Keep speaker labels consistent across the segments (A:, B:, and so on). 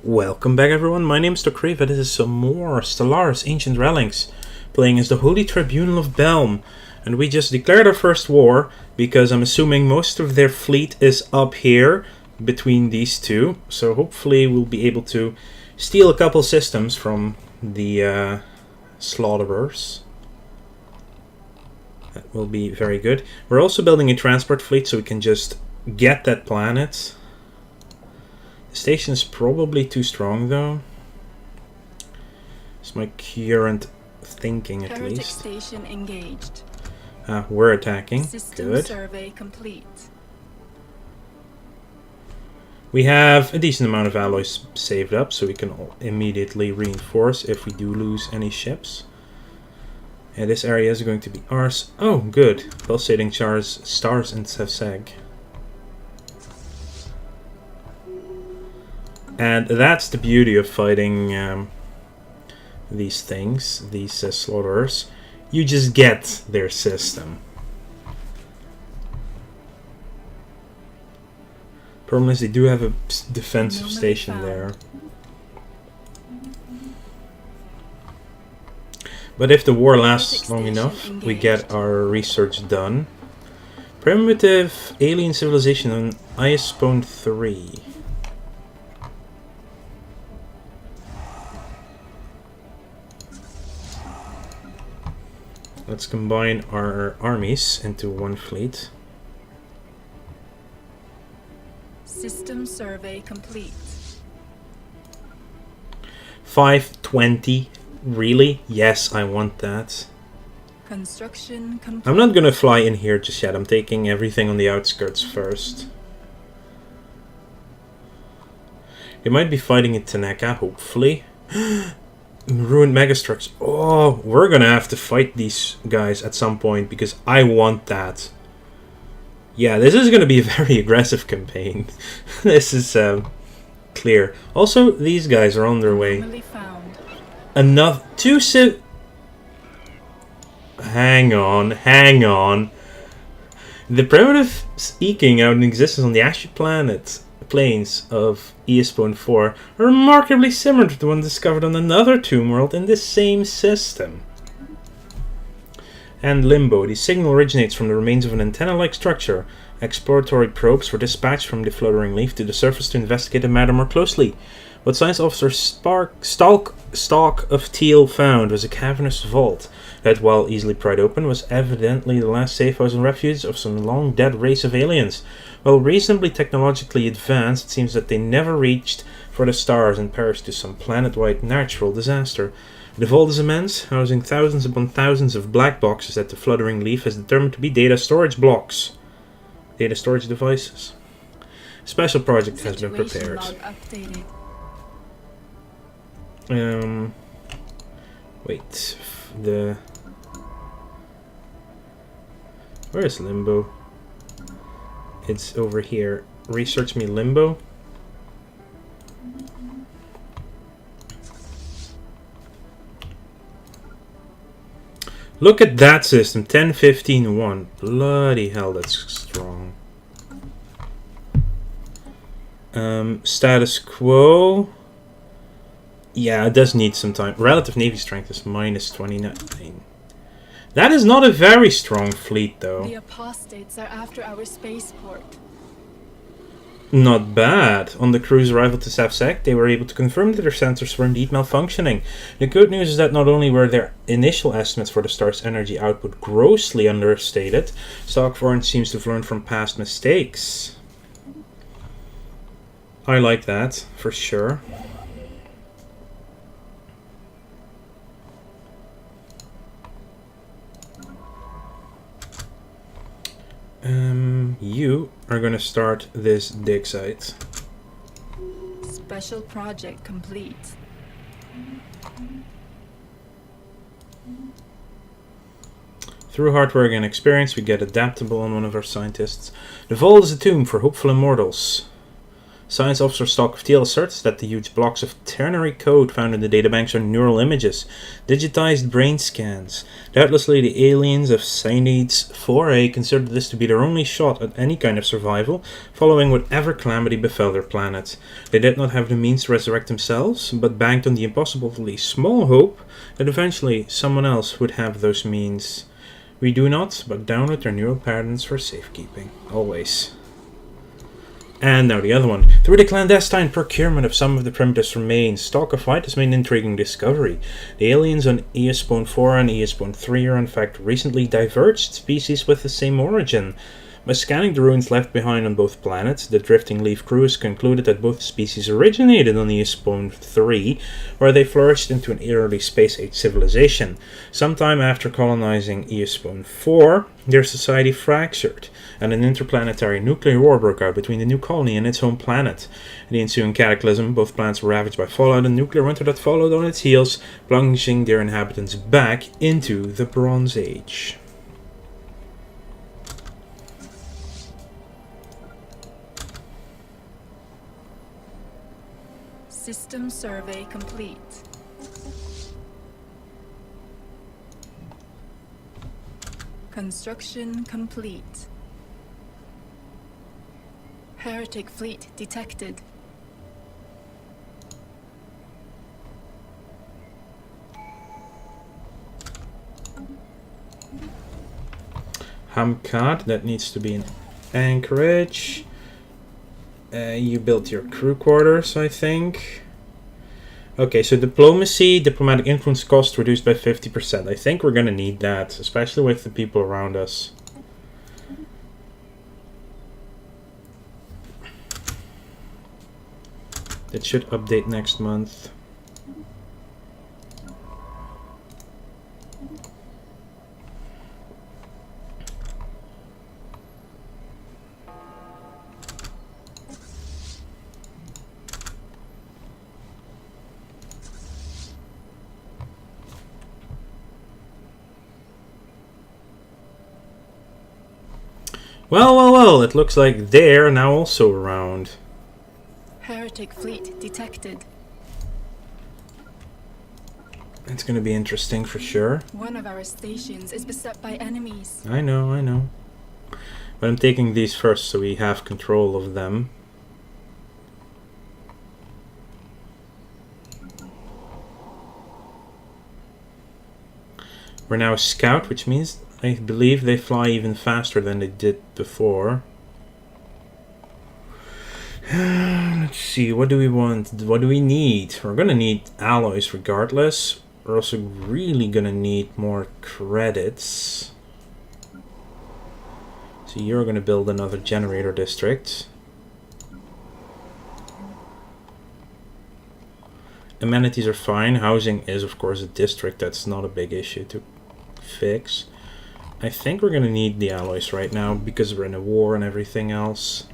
A: Welcome back everyone, my name is Kriva. This is some more Stellaris Ancient Relics, playing as the Holy Tribunal of Belm. And we just declared our first war, because I'm assuming most of their fleet is up here, between these two. So hopefully we'll be able to steal a couple systems from the Slaughterers. That will be very good. We're also building a transport fleet so we can just get that planet. The station is probably too strong, though. It's my current thinking, at
B: Heretic
A: least.
B: Station engaged.
A: We're attacking.
B: System
A: Good.
B: survey complete.
A: We have a decent amount of alloys saved up, so we can immediately reinforce if we do lose any ships. Yeah, this area is going to be ours. Oh, good. Pulsating stars in Sevseg. And that's the beauty of fighting these things, these slaughterers. You just get their system. Problem is they do have a defensive station there. But if the war lasts long enough, we get our research done. Primitive alien civilization on Ispone 3. Let's combine our armies into one fleet.
B: System survey complete.
A: 520. Really? Yes, I want that.
B: Construction complete.
A: I'm not gonna fly in here just yet. I'm taking everything on the outskirts first. They might be fighting in Tanaka, hopefully. Ruined megastructures. Oh, we're gonna have to fight these guys at some point because I want that. Yeah, this is gonna be a very aggressive campaign. This is clear. Also, these guys are on their way. Enough to Hang on. The primitive eking out in existence on the ashy plains of Ispone 4 are remarkably similar to the one discovered on another tomb world in this same system. And Limbo. The signal originates from the remains of an antenna-like structure. Exploratory probes were dispatched from the Fluttering Leaf to the surface to investigate the matter more closely. What Science Officer Stalk of Teal found was a cavernous vault that, while easily pried open, was evidently the last safe house and refuge of some long-dead race of aliens. While reasonably technologically advanced, it seems that they never reached for the stars and perished to some planet-wide natural disaster. The vault is immense, housing thousands upon thousands of black boxes that the Fluttering Leaf has determined to be data storage blocks. Data storage devices. A special project has been prepared. Wait, where is Limbo? It's over here. Research me Limbo. Look at that system, 10-15-1. Bloody hell, that's strong. Status quo. Yeah, it does need some time. Relative navy strength is -29. That is not a very strong fleet, though.
B: The apostates are after our spaceport.
A: Not bad. On the crew's arrival to Savsec, they were able to confirm that their sensors were indeed malfunctioning. The good news is that not only were their initial estimates for the star's energy output grossly understated, Stockforeign seems to have learned from past mistakes. I like that, for sure. You are gonna start this dig site.
B: Special project complete.
A: Through hard work and experience, we get adaptable on one of our scientists. The vault is a tomb for hopeful immortals. Science Officer Stalk of Teal asserts that the huge blocks of ternary code found in the databanks are neural images, digitized brain scans. Doubtlessly, the aliens of Cyanides 4A considered this to be their only shot at any kind of survival, following whatever calamity befell their planet. They did not have the means to resurrect themselves, but banked on the impossibly small hope that eventually someone else would have those means. We do not, but download their neural patterns for safekeeping. Always. And now the other one. Through the clandestine procurement of some of the primitive's remains, Stalk of White has made an intriguing discovery. The aliens on Eospone 4 and Eospone 3 are in fact recently diverged species with the same origin. By scanning the ruins left behind on both planets, the Drifting Leaf crew has concluded that both species originated on Eospone 3, where they flourished into an early space-age civilization. Sometime after colonizing Eospone 4, their society fractured, and an interplanetary nuclear war broke out between the new colony and its home planet. In the ensuing cataclysm, both planets were ravaged by fallout and nuclear winter that followed on its heels, plunging their inhabitants back into the Bronze Age.
B: System survey complete. Construction complete. Heretic fleet detected.
A: Hamkat, that needs to be in Anchorage. You built your crew quarters, I think. Okay, so diplomatic influence cost reduced by 50%. I think we're gonna need that, especially with the people around us. It should update next month. Well, it looks like they're now also around.
B: Heretic fleet detected.
A: It's gonna be interesting for sure.
B: One of our stations is beset by enemies.
A: I know. But I'm taking these first so we have control of them. We're now a scout, which means I believe they fly even faster than they did before. Let's see, what do we want? What do we need? We're gonna need alloys regardless. We're also really gonna need more credits. So you're gonna build another generator district. Amenities are fine. Housing is of course a district. That's not a big issue to fix. I think we're gonna need the alloys right now because we're in a war and everything else.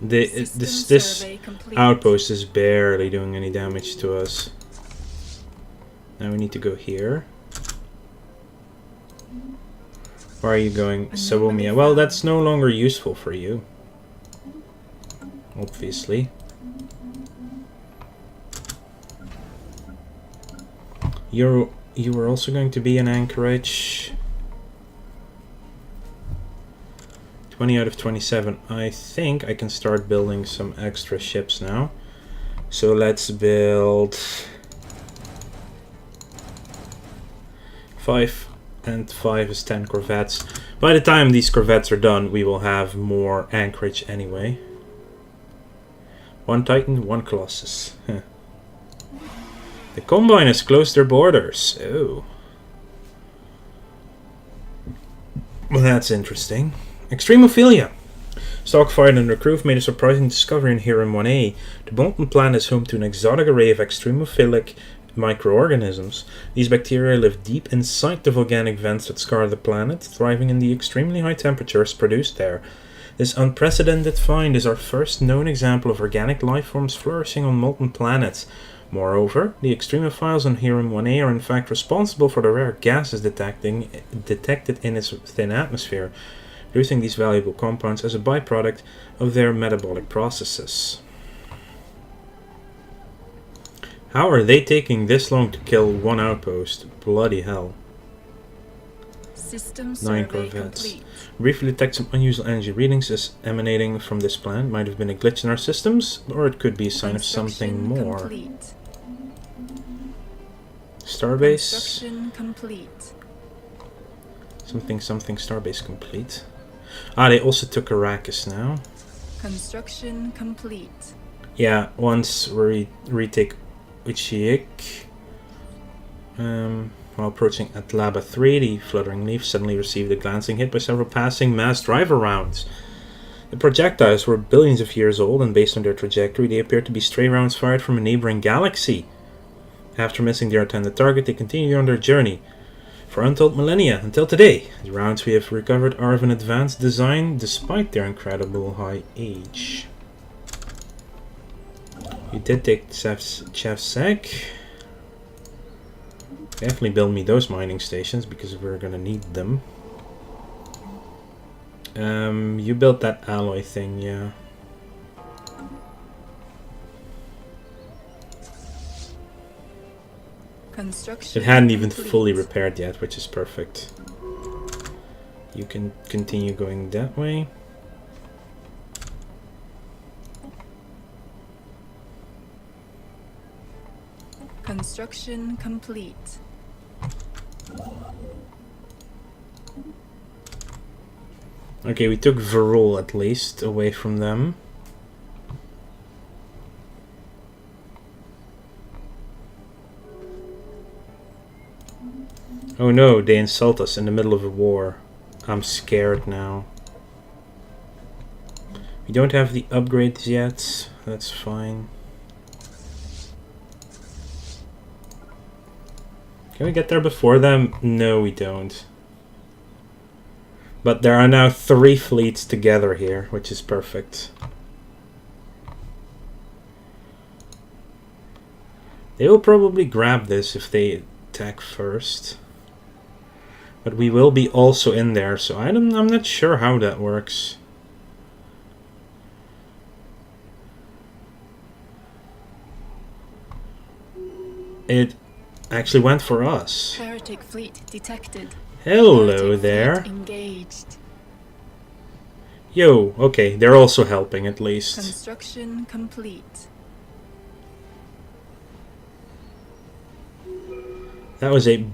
A: This outpost is barely doing any damage to us. Now we need to go here. Where are you going, Sabomia? Well, that's no longer useful for you. Obviously. You were also going to be in Anchorage. 20 out of 27. I think I can start building some extra ships now. So let's build 5, and 5 is 10 corvettes. By the time these corvettes are done, we will have more Anchorage anyway. 1 Titan, 1 Colossus. Huh. The Combine has closed their borders. Oh. Well, that's interesting. Extremophilia. Stockfire and Recruit made a surprising discovery in Hiram 1A. The Bolton planet is home to an exotic array of extremophilic microorganisms. These bacteria live deep inside the volcanic vents that scar the planet, thriving in the extremely high temperatures produced there. This unprecedented find is our first known example of organic life forms flourishing on molten planets. Moreover, the extremophiles on Hiram 1A are in fact responsible for the rare gases detected in its thin atmosphere, producing these valuable compounds as a byproduct of their metabolic processes. How are they taking this long to kill one outpost? Bloody hell.
B: System
A: 9
B: survey
A: corvettes.
B: complete.
A: Briefly detect some unusual energy readings as emanating from this planet. Might have been a glitch in our systems, or it could be a sign of something more.
B: Complete.
A: Starbase.
B: Construction complete.
A: Something starbase complete. Ah, they also took Arrakis now.
B: Construction complete.
A: Yeah, once we retake Uchiik. While approaching Atlaba 3, the Fluttering Leaf suddenly received a glancing hit by several passing mass driver rounds. The projectiles were billions of years old, and based on their trajectory, they appeared to be stray rounds fired from a neighboring galaxy. After missing their intended target, they continued on their journey for untold millennia, until today. The rounds we have recovered are of an advanced design, despite their incredible high age. You did take Chefsek. Definitely build me those mining stations, because we're gonna need them. You built that alloy thing, yeah.
B: Construction
A: It hadn't even
B: complete.
A: fully repaired yet, which is perfect. You can continue going that way.
B: Construction complete.
A: Okay, we took Varul at least away from them. Oh no, they insult us in the middle of a war. I'm scared now. We don't have the upgrades yet. That's fine. Can we get there before them? No, we don't. But there are now 3 fleets together here, which is perfect. They will probably grab this if they attack first. But we will be also in there, so I'm not sure how that works. It actually went for us.
B: Heretic fleet detected.
A: Hello
B: Heretic
A: there.
B: fleet engaged.
A: Yo, okay, they're also helping at least.
B: Construction complete.
A: That was a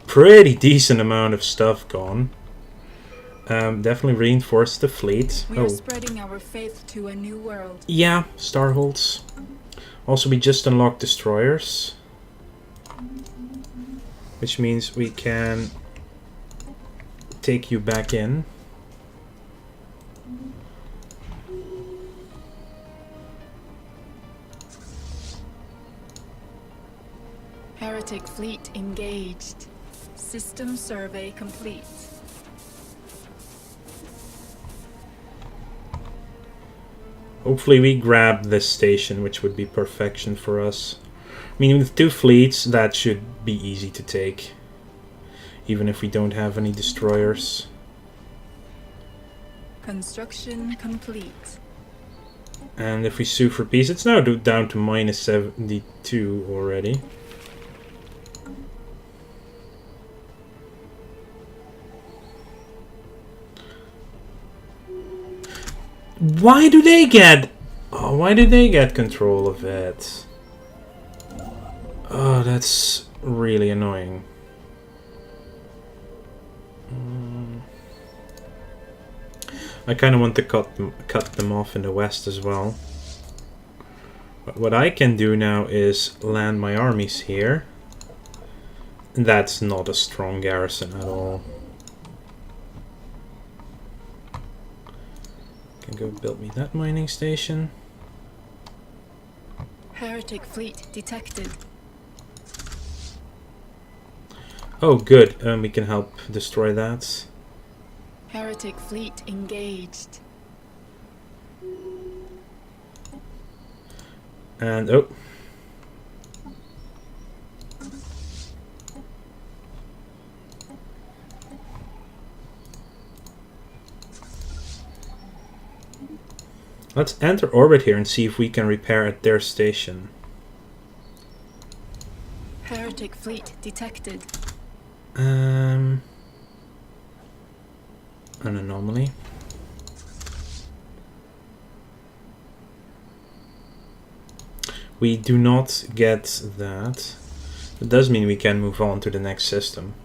A: pretty decent amount of stuff gone. Definitely reinforced the fleet.
B: We are spreading our faith to a new world.
A: Yeah, Starholds. Also, we just unlocked destroyers. Which means we can take you back in.
B: Heretic fleet engaged. System survey complete.
A: Hopefully we grab this station, which would be perfection for us. I mean, with 2 fleets, that should be easy to take. Even if we don't have any destroyers.
B: Construction complete.
A: And if we sue for peace, it's now down to minus 72 already. Why do they get... Oh, why did they get control of it? Oh, that's really annoying. I kind of want to cut them off in the west as well. But what I can do now is land my armies here. That's not a strong garrison at all. Can go build me that mining station.
B: Heretic fleet detected.
A: Oh, good. We can help destroy that.
B: Heretic fleet engaged.
A: And oh. Let's enter orbit here and see if we can repair at their station.
B: Heretic fleet detected.
A: An anomaly. We do not get that. It does mean we can move on to the next system.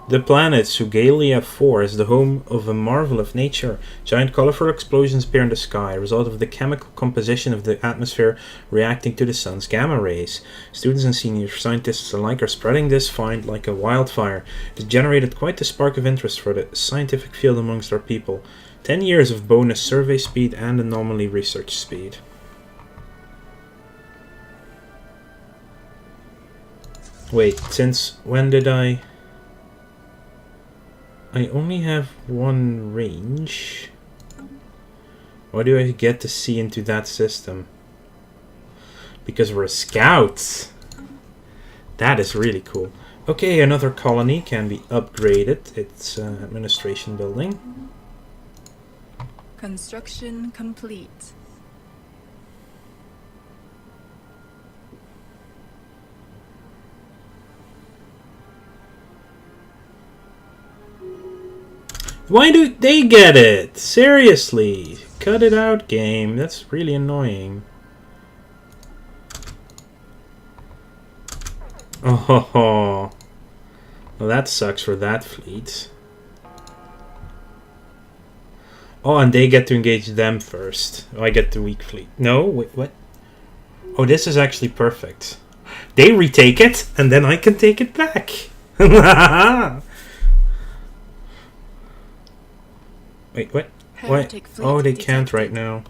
A: The planet Sugalia 4 is the home of a marvel of nature. Giant colorful explosions appear in the sky, a result of the chemical composition of the atmosphere reacting to the sun's gamma rays. Students and senior scientists alike are spreading this find like a wildfire. It has generated quite a spark of interest for the scientific field amongst our people. 10 years of bonus survey speed and anomaly research speed. Wait, since when did I only have one range. Why do I get to see into that system? Because we're scouts. That is really cool. Okay, another colony can be upgraded. It's administration building.
B: Construction complete.
A: Why do they get it? Seriously. Cut it out, game. That's really annoying. Oh ho ho. Well, that sucks for that fleet. Oh, and they get to engage them first. Oh, I get the weak fleet. No, wait, what? Oh, this is actually perfect. They retake it, and then I can take it back. Wait, what? What? Oh, they can't right now.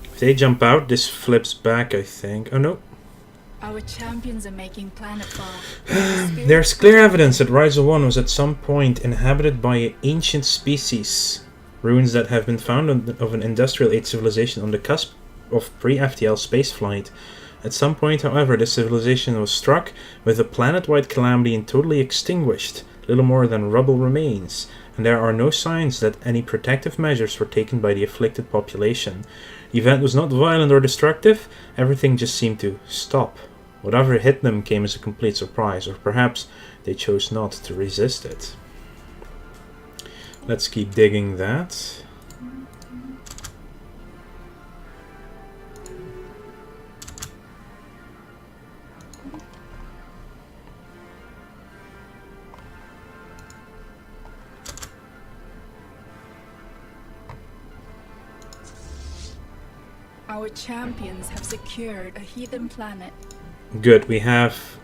A: If they jump out, this flips back, I think. Oh, no.
B: Our champions are making planetfall.
A: There's clear evidence that Rise 1 was at some point inhabited by an ancient species. Ruins that have been found of an industrial age civilization on the cusp of pre-FTL spaceflight. At some point, however, this civilization was struck with a planet-wide calamity and totally extinguished. Little more than rubble remains. And there are no signs that any protective measures were taken by the afflicted population. The event was not violent or destructive, everything just seemed to stop. Whatever hit them came as a complete surprise, or perhaps they chose not to resist it. Let's keep digging that.
B: Our champions have secured a heathen planet.
A: Good, we have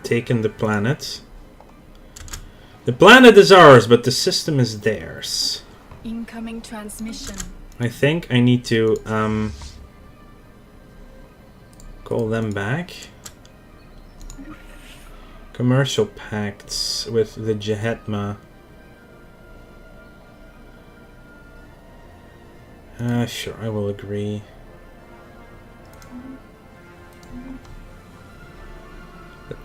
A: taken the planet. The planet is ours, but the system is theirs.
B: Incoming transmission.
A: I think I need to call them back. Commercial pacts with the Jehetma. Sure, I will agree.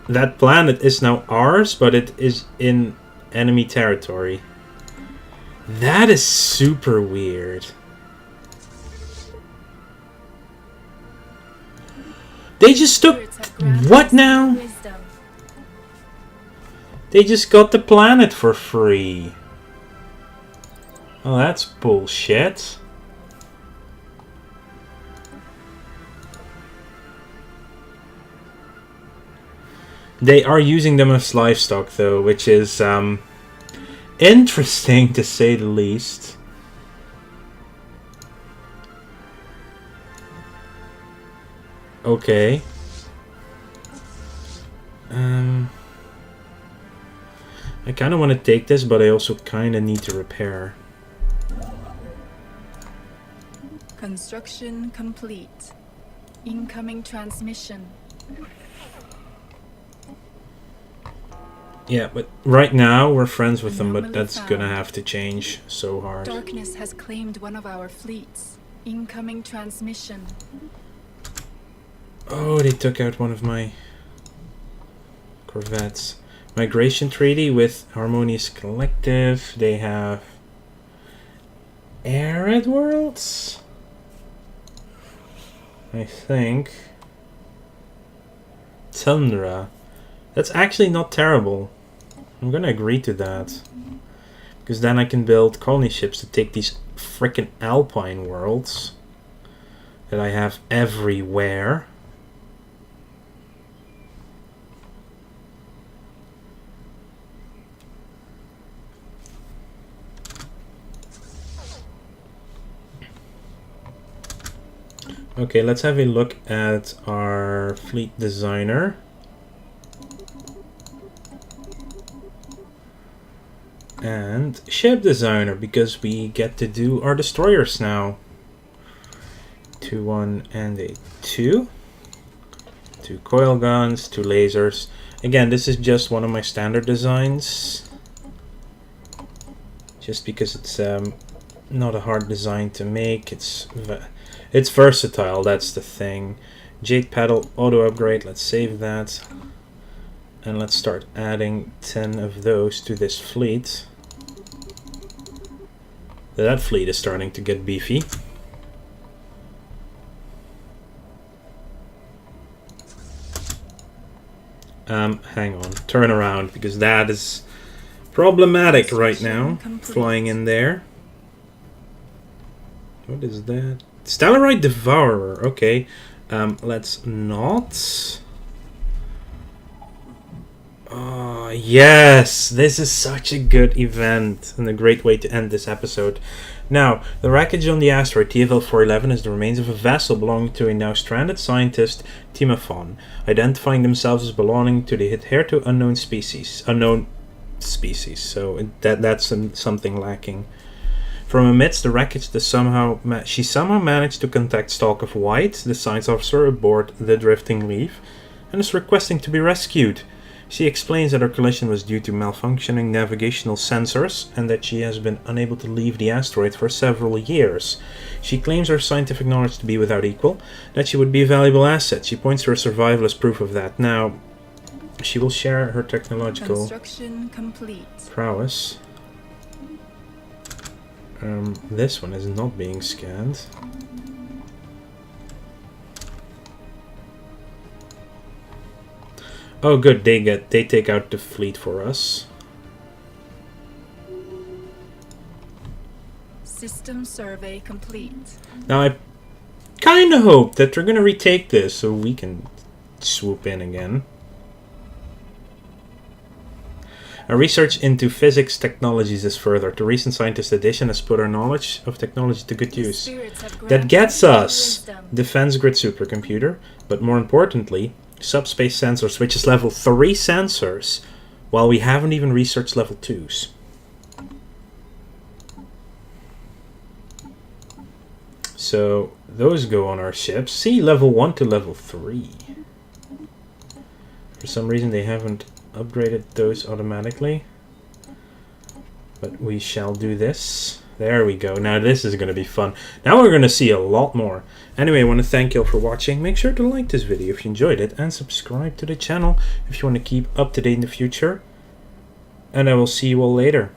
A: That planet is now ours, but it is in enemy territory. That is super weird. They just took... What now? They just got the planet for free. Oh, that's bullshit. They are using them as livestock, though, which is interesting to say the least. Okay. I kind of want to take this, but I also kind of need to repair.
B: Construction complete. Incoming transmission.
A: Yeah, but right now we're friends with them, but
B: Anomaly
A: that's
B: found.
A: gonna have to change so hard.
B: Darkness has claimed one of our fleets. Incoming transmission.
A: Oh, they took out one of my corvettes. Migration treaty with Harmonious Collective. They have Arid Worlds, I think. Tundra. That's actually not terrible. I'm gonna agree to that. Because then I can build colony ships to take these frickin' Alpine worlds that I have everywhere. Okay, let's have a look at our fleet designer. And ship designer, because we get to do our destroyers now. 2, 1, and a 2. 2 coil guns, 2 lasers. Again, this is just one of my standard designs. Just because it's not a hard design to make. It's versatile, that's the thing. Jade pedal auto upgrade, let's save that. And let's start adding 10 of those to this fleet. That fleet is starting to get beefy. Hang on, turn around, because that is problematic right now. Flying in there. What is that? Stellarite Devourer, okay. Let's not. Oh, yes! This is such a good event and a great way to end this episode. Now, the wreckage on the asteroid TFL-411 is the remains of a vessel belonging to a now stranded scientist, Timophon, identifying themselves as belonging to the hitherto unknown species. So that's something lacking. From amidst the wreckage, she somehow managed to contact Stalk of White, the science officer aboard the Drifting Leaf, and is requesting to be rescued. She explains that her collision was due to malfunctioning navigational sensors and that she has been unable to leave the asteroid for several years. She claims her scientific knowledge to be without equal, that she would be a valuable asset. She points to her survival as proof of that. Now, she will share her technological
B: Construction complete.
A: prowess. This one is not being scanned. Oh, good. They take out the fleet for us.
B: System survey complete.
A: Now I kind of hope that they're gonna retake this so we can swoop in again. Our research into physics technologies is furthered. The recent scientist edition has put our knowledge of technology to good use. That gets us defense grid supercomputer, but more importantly, subspace sensors, which is level 3 sensors, while we haven't even researched level 2s. So those go on our ships. See, level 1 to level 3. For some reason they haven't upgraded those automatically. But we shall do this. There we go. Now this is going to be fun. Now we're going to see a lot more. Anyway, I want to thank you all for watching. Make sure to like this video if you enjoyed it. And subscribe to the channel if you want to keep up to date in the future. And I will see you all later.